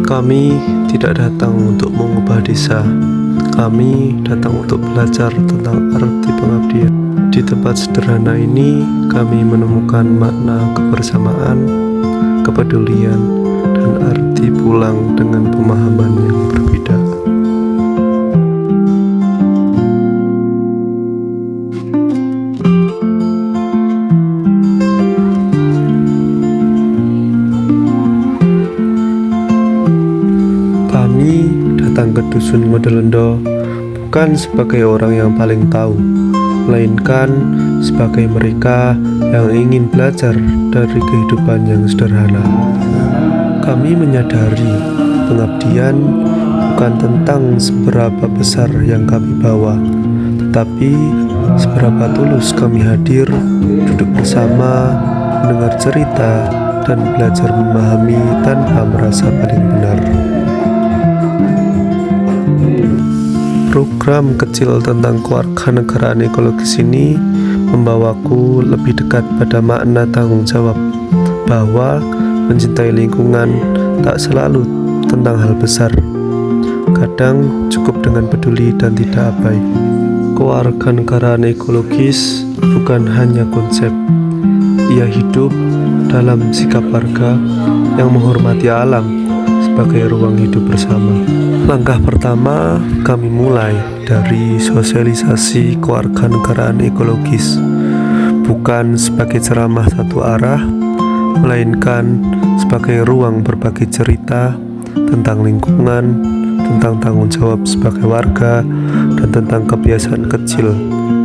Kami tidak datang untuk mengubah desa. Kami datang untuk belajar tentang arti pengabdian. Di tempat sederhana ini, kami menemukan makna kebersamaan, kepedulian, dan arti pulang dengan pemahaman yang berbeda. Kami datang ke Dusun Ngodelendo bukan sebagai orang yang paling tahu, melainkan sebagai mereka yang ingin belajar dari kehidupan yang sederhana. Kami menyadari pengabdian bukan tentang seberapa besar yang kami bawa, tetapi seberapa tulus kami hadir, duduk bersama, mendengar cerita, dan belajar memahami tanpa merasa paling benar. Program kecil tentang kewarganegaraan ekologis ini membawaku lebih dekat pada makna tanggung jawab, bahwa mencintai lingkungan tak selalu tentang hal besar. Kadang cukup dengan peduli dan tidak abai. Kewarganegaraan ekologis bukan hanya konsep, ia hidup dalam sikap warga yang menghormati alam sebagai ruang hidup bersama. Langkah pertama, kami mulai dari sosialisasi kewarganegaraan ekologis, bukan sebagai ceramah satu arah, melainkan sebagai ruang berbagi cerita tentang lingkungan, tentang tanggung jawab sebagai warga, dan tentang kebiasaan kecil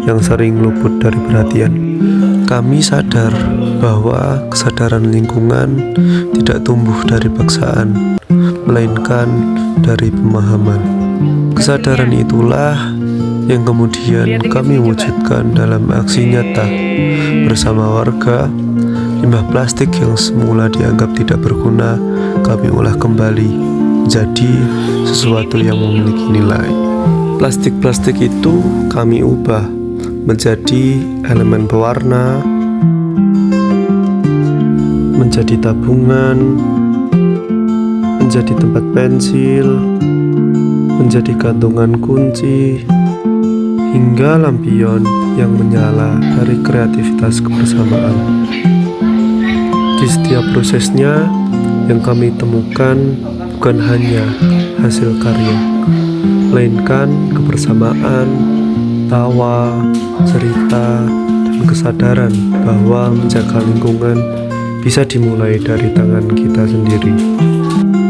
yang sering luput dari perhatian. Kami sadar bahwa kesadaran lingkungan tidak tumbuh dari paksaan, melainkan dari pemahaman. Kesadaran itulah yang kemudian kami wujudkan dalam aksi nyata bersama warga. Limbah plastik yang semula dianggap tidak berguna, kami olah kembali menjadi sesuatu yang memiliki nilai. Plastik-plastik itu kami ubah menjadi elemen pewarna, menjadi tabungan, menjadi tempat pensil, menjadi gantungan kunci, hingga lampion yang menyala dari kreativitas kebersamaan. Di setiap prosesnya, yang kami temukan bukan hanya hasil karya, melainkan kebersamaan, tawa, cerita, dan kesadaran bahwa menjaga lingkungan bisa dimulai dari tangan kita sendiri.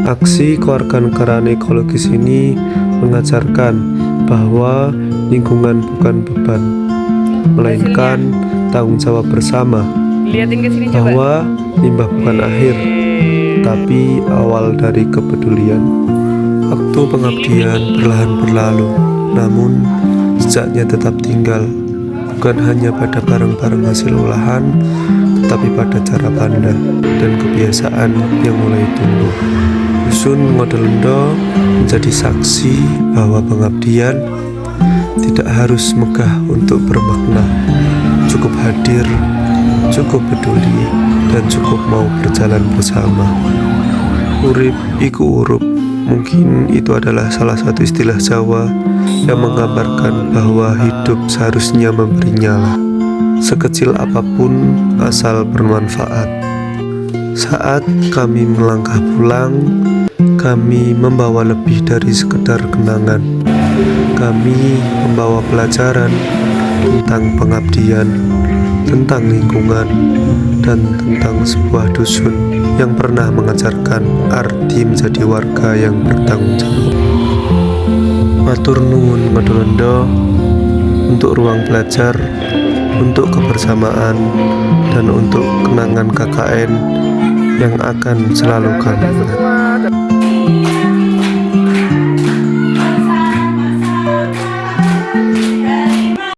Aksi kewarganegaraan ekologis ini mengajarkan bahwa lingkungan bukan beban, melainkan tanggung jawab bersama, bahwa limbah bukan akhir, tapi awal dari kepedulian. Waktu pengabdian perlahan berlalu, namun jejaknya tetap tinggal, bukan hanya pada barang-barang hasil olahan, tetapi pada cara pandang dan kebiasaan yang mulai tumbuh. Dusun Ngodelendo menjadi saksi bahwa pengabdian tidak harus megah untuk bermakna. Cukup hadir, cukup peduli, dan cukup mau berjalan bersama. Urip iku urup, mungkin itu adalah salah satu istilah Jawa yang menggambarkan bahwa hidup seharusnya memberi nyala, sekecil apapun asal bermanfaat. Saat kami melangkah pulang, kami membawa lebih dari sekedar kenangan. Kami membawa pelajaran tentang pengabdian, tentang lingkungan, dan tentang sebuah dusun yang pernah mengajarkan arti menjadi warga yang bertanggung jawab. Matur nuwun Ngodelendo untuk ruang belajar, untuk kebersamaan, dan untuk kenangan KKN yang akan selalu kami ingat.